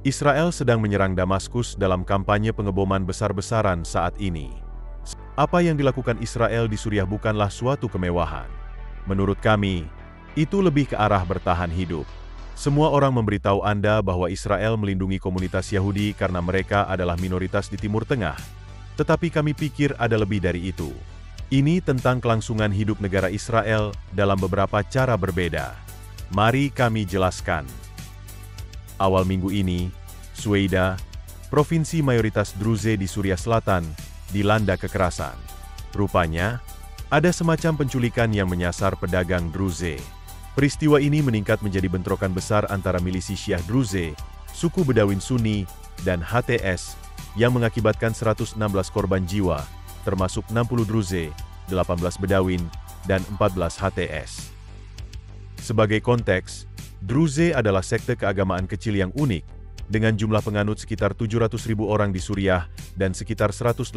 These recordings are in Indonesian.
Israel sedang menyerang Damaskus dalam kampanye pengeboman besar-besaran saat ini. Apa yang dilakukan Israel di Suriah bukanlah suatu kemewahan. Menurut kami, itu lebih ke arah bertahan hidup. Semua orang memberitahu Anda bahwa Israel melindungi komunitas Yahudi karena mereka adalah minoritas di Timur Tengah. Tetapi kami pikir ada lebih dari itu. Ini tentang kelangsungan hidup negara Israel dalam beberapa cara berbeda. Mari kami jelaskan. Awal minggu ini, Suweida, provinsi mayoritas Druze di Suriah Selatan, dilanda kekerasan. Rupanya, ada semacam penculikan yang menyasar pedagang Druze. Peristiwa ini meningkat menjadi bentrokan besar antara milisi Syiah Druze, suku Bedouin Sunni, dan HTS, yang mengakibatkan 116 korban jiwa, termasuk 60 Druze, 18 Bedouin, dan 14 HTS. Sebagai konteks, Druze adalah sekte keagamaan kecil yang unik, dengan jumlah penganut sekitar 700.000 orang di Suriah dan sekitar 180.000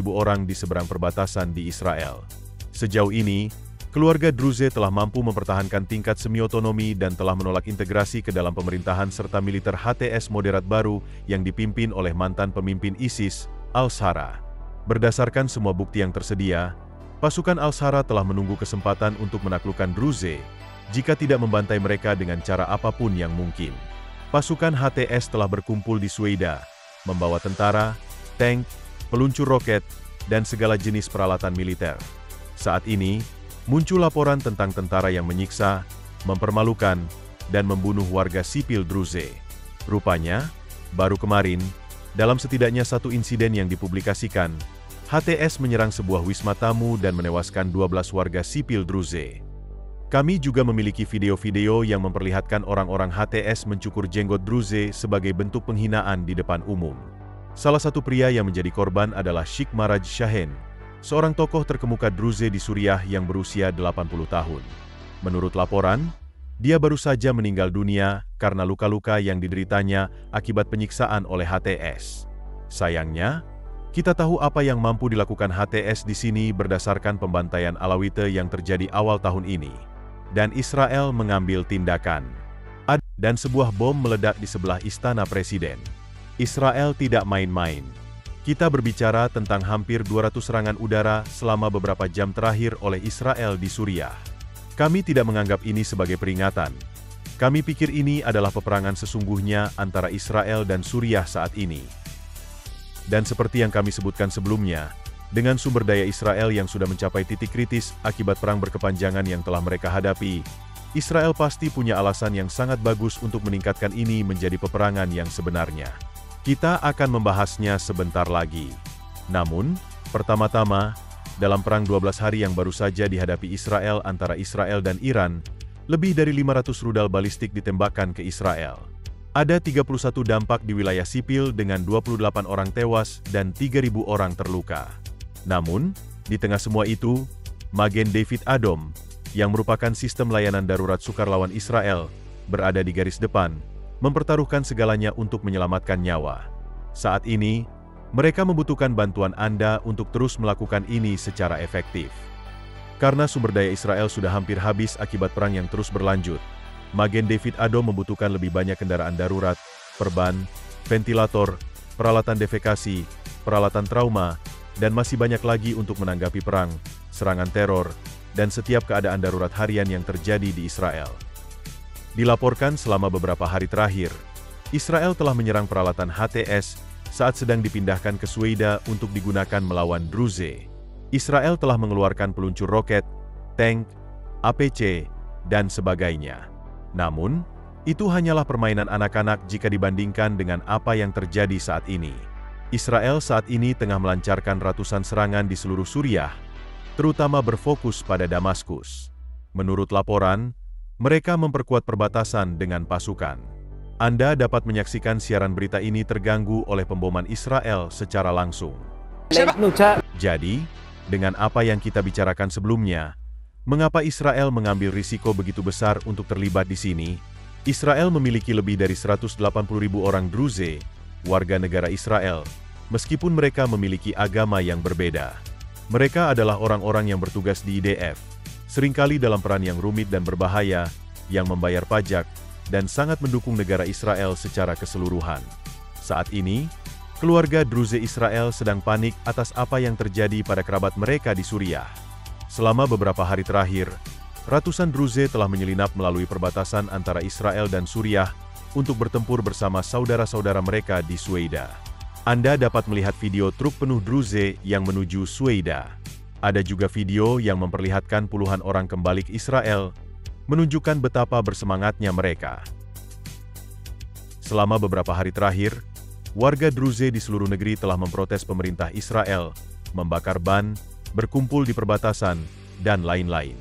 orang di seberang perbatasan di Israel. Sejauh ini, keluarga Druze telah mampu mempertahankan tingkat semi-otonomi dan telah menolak integrasi ke dalam pemerintahan serta militer HTS moderat baru yang dipimpin oleh mantan pemimpin ISIS, Al-Shara. Berdasarkan semua bukti yang tersedia, pasukan Al-Shara telah menunggu kesempatan untuk menaklukkan Druze, jika tidak membantai mereka dengan cara apapun yang mungkin. Pasukan HTS telah berkumpul di Suweida, membawa tentara, tank, peluncur roket, dan segala jenis peralatan militer. Saat ini, muncul laporan tentang tentara yang menyiksa, mempermalukan, dan membunuh warga sipil Druze. Rupanya, baru kemarin, dalam setidaknya satu insiden yang dipublikasikan, HTS menyerang sebuah wisma tamu dan menewaskan 12 warga sipil Druze. Kami juga memiliki video-video yang memperlihatkan orang-orang HTS mencukur jenggot Druze sebagai bentuk penghinaan di depan umum. Salah satu pria yang menjadi korban adalah Sheikh Maraj Shahen, seorang tokoh terkemuka Druze di Suriah yang berusia 80 tahun. Menurut laporan, dia baru saja meninggal dunia karena luka-luka yang dideritanya akibat penyiksaan oleh HTS. Sayangnya, kita tahu apa yang mampu dilakukan HTS di sini berdasarkan pembantaian Alawite yang terjadi awal tahun ini. Dan Israel mengambil tindakan. Dan sebuah bom meledak di sebelah istana presiden. Israel tidak main-main. Kita berbicara tentang hampir 200 serangan udara selama beberapa jam terakhir oleh Israel di Suriah. Kami tidak menganggap ini sebagai peringatan. Kami pikir ini adalah peperangan sesungguhnya antara Israel dan Suriah saat ini. Dan seperti yang kami sebutkan sebelumnya, dengan sumber daya Israel yang sudah mencapai titik kritis akibat perang berkepanjangan yang telah mereka hadapi, Israel pasti punya alasan yang sangat bagus untuk meningkatkan ini menjadi peperangan yang sebenarnya. Kita akan membahasnya sebentar lagi. Namun, pertama-tama, dalam perang 12 hari yang baru saja dihadapi Israel antara Israel dan Iran, lebih dari 500 rudal balistik ditembakkan ke Israel. Ada 31 dampak di wilayah sipil dengan 28 orang tewas dan 3.000 orang terluka. Namun, di tengah semua itu, Magen David Adom, yang merupakan sistem layanan darurat sukarlawan Israel, berada di garis depan, mempertaruhkan segalanya untuk menyelamatkan nyawa. Saat ini, mereka membutuhkan bantuan Anda untuk terus melakukan ini secara efektif. Karena sumber daya Israel sudah hampir habis akibat perang yang terus berlanjut, Magen David Adom membutuhkan lebih banyak kendaraan darurat, perban, ventilator, peralatan defekasi, peralatan trauma, dan masih banyak lagi untuk menanggapi perang, serangan teror, dan setiap keadaan darurat harian yang terjadi di Israel. Dilaporkan selama beberapa hari terakhir, Israel telah menyerang peralatan HTS saat sedang dipindahkan ke Suweida untuk digunakan melawan Druze. Israel telah mengeluarkan peluncur roket, tank, APC, dan sebagainya. Namun, itu hanyalah permainan anak-anak jika dibandingkan dengan apa yang terjadi saat ini. Israel saat ini tengah melancarkan ratusan serangan di seluruh Suriah, terutama berfokus pada Damaskus. Menurut laporan, mereka memperkuat perbatasan dengan pasukan. Anda dapat menyaksikan siaran berita ini terganggu oleh pemboman Israel secara langsung. Jadi, dengan apa yang kita bicarakan sebelumnya, mengapa Israel mengambil risiko begitu besar untuk terlibat di sini? Israel memiliki lebih dari 180.000 orang Druze, warga negara Israel, meskipun mereka memiliki agama yang berbeda. Mereka adalah orang-orang yang bertugas di IDF, seringkali dalam peran yang rumit dan berbahaya, yang membayar pajak, dan sangat mendukung negara Israel secara keseluruhan. Saat ini, keluarga Druze Israel sedang panik atas apa yang terjadi pada kerabat mereka di Suriah. Selama beberapa hari terakhir, ratusan Druze telah menyelinap melalui perbatasan antara Israel dan Suriah untuk bertempur bersama saudara-saudara mereka di Sueida. Anda dapat melihat video truk penuh Druze yang menuju Sueida. Ada juga video yang memperlihatkan puluhan orang kembali ke Israel, menunjukkan betapa bersemangatnya mereka. Selama beberapa hari terakhir, warga Druze di seluruh negeri telah memprotes pemerintah Israel, membakar ban, berkumpul di perbatasan, dan lain-lain.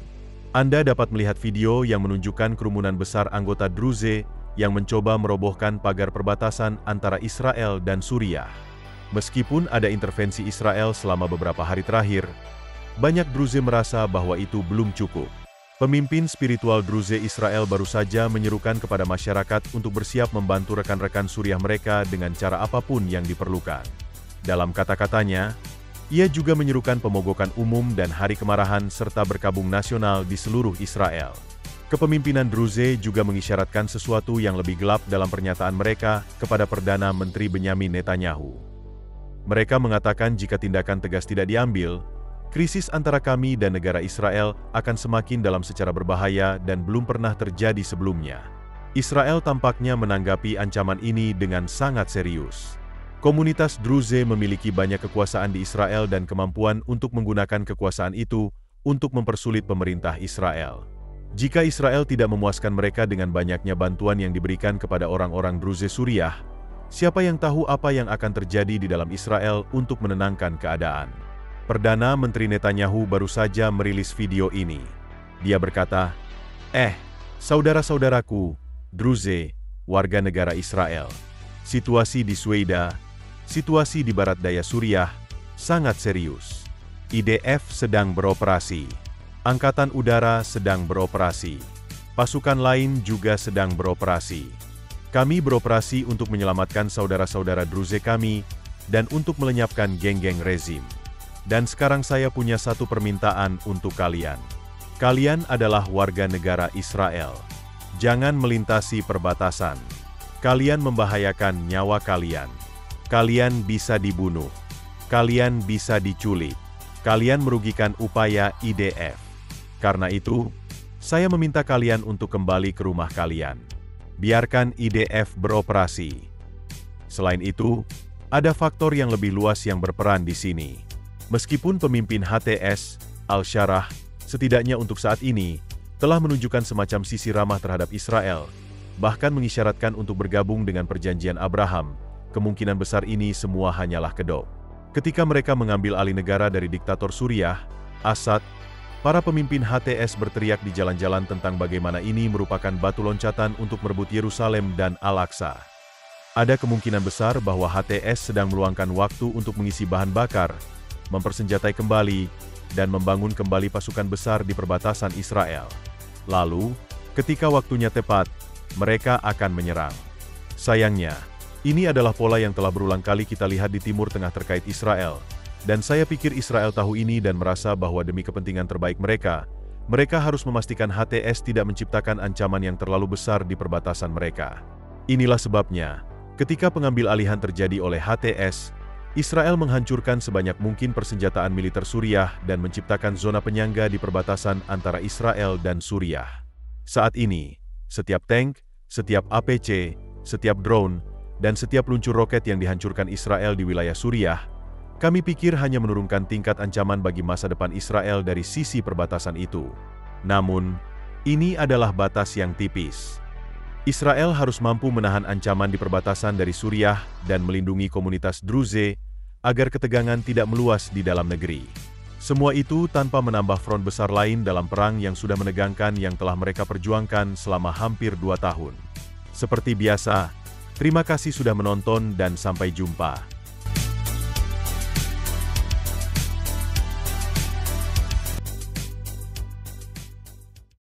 Anda dapat melihat video yang menunjukkan kerumunan besar anggota Druze yang mencoba merobohkan pagar perbatasan antara Israel dan Suriah. Meskipun ada intervensi Israel selama beberapa hari terakhir, banyak Druze merasa bahwa itu belum cukup. Pemimpin spiritual Druze Israel baru saja menyerukan kepada masyarakat untuk bersiap membantu rekan-rekan Suriah mereka dengan cara apapun yang diperlukan. Dalam kata-katanya, ia juga menyerukan pemogokan umum dan hari kemarahan serta berkabung nasional di seluruh Israel. Kepemimpinan Druze juga mengisyaratkan sesuatu yang lebih gelap dalam pernyataan mereka kepada Perdana Menteri Benyamin Netanyahu. Mereka mengatakan jika tindakan tegas tidak diambil, krisis antara kami dan negara Israel akan semakin dalam secara berbahaya dan belum pernah terjadi sebelumnya. Israel tampaknya menanggapi ancaman ini dengan sangat serius. Komunitas Druze memiliki banyak kekuasaan di Israel dan kemampuan untuk menggunakan kekuasaan itu untuk mempersulit pemerintah Israel. Jika Israel tidak memuaskan mereka dengan banyaknya bantuan yang diberikan kepada orang-orang Druze Suriah, siapa yang tahu apa yang akan terjadi di dalam Israel untuk menenangkan keadaan. Perdana Menteri Netanyahu baru saja merilis video ini. Dia berkata, saudara-saudaraku, Druze, warga negara Israel. Situasi di Sueida, situasi di barat daya Suriah, sangat serius. IDF sedang beroperasi. Angkatan Udara sedang beroperasi. Pasukan lain juga sedang beroperasi. Kami beroperasi untuk menyelamatkan saudara-saudara Druze kami dan untuk melenyapkan geng-geng rezim. Dan sekarang saya punya satu permintaan untuk kalian. Kalian adalah warga negara Israel. Jangan melintasi perbatasan. Kalian membahayakan nyawa kalian. Kalian bisa dibunuh. Kalian bisa diculik. Kalian merugikan upaya IDF. Karena itu, saya meminta kalian untuk kembali ke rumah kalian. Biarkan IDF beroperasi. Selain itu, ada faktor yang lebih luas yang berperan di sini. Meskipun pemimpin HTS, Al-Sharah, setidaknya untuk saat ini, telah menunjukkan semacam sisi ramah terhadap Israel, bahkan mengisyaratkan untuk bergabung dengan perjanjian Abraham, kemungkinan besar ini semua hanyalah kedok. Ketika mereka mengambil alih negara dari diktator Suriah, Assad, para pemimpin HTS berteriak di jalan-jalan tentang bagaimana ini merupakan batu loncatan untuk merebut Yerusalem dan Al-Aqsa. Ada kemungkinan besar bahwa HTS sedang meluangkan waktu untuk mengisi bahan bakar, mempersenjatai kembali, dan membangun kembali pasukan besar di perbatasan Israel. Lalu, ketika waktunya tepat, mereka akan menyerang. Sayangnya, ini adalah pola yang telah berulang kali kita lihat di Timur Tengah terkait Israel. Dan saya pikir Israel tahu ini dan merasa bahwa demi kepentingan terbaik mereka, mereka harus memastikan HTS tidak menciptakan ancaman yang terlalu besar di perbatasan mereka. Inilah sebabnya, ketika pengambil alihan terjadi oleh HTS, Israel menghancurkan sebanyak mungkin persenjataan militer Suriah dan menciptakan zona penyangga di perbatasan antara Israel dan Suriah. Saat ini, setiap tank, setiap APC, setiap drone, dan setiap luncur roket yang dihancurkan Israel di wilayah Suriah, kami pikir hanya menurunkan tingkat ancaman bagi masa depan Israel dari sisi perbatasan itu. Namun, ini adalah batas yang tipis. Israel harus mampu menahan ancaman di perbatasan dari Suriah dan melindungi komunitas Druze agar ketegangan tidak meluas di dalam negeri. Semua itu tanpa menambah front besar lain dalam perang yang sudah menegangkan yang telah mereka perjuangkan selama hampir 2 tahun. Seperti biasa, terima kasih sudah menonton dan sampai jumpa.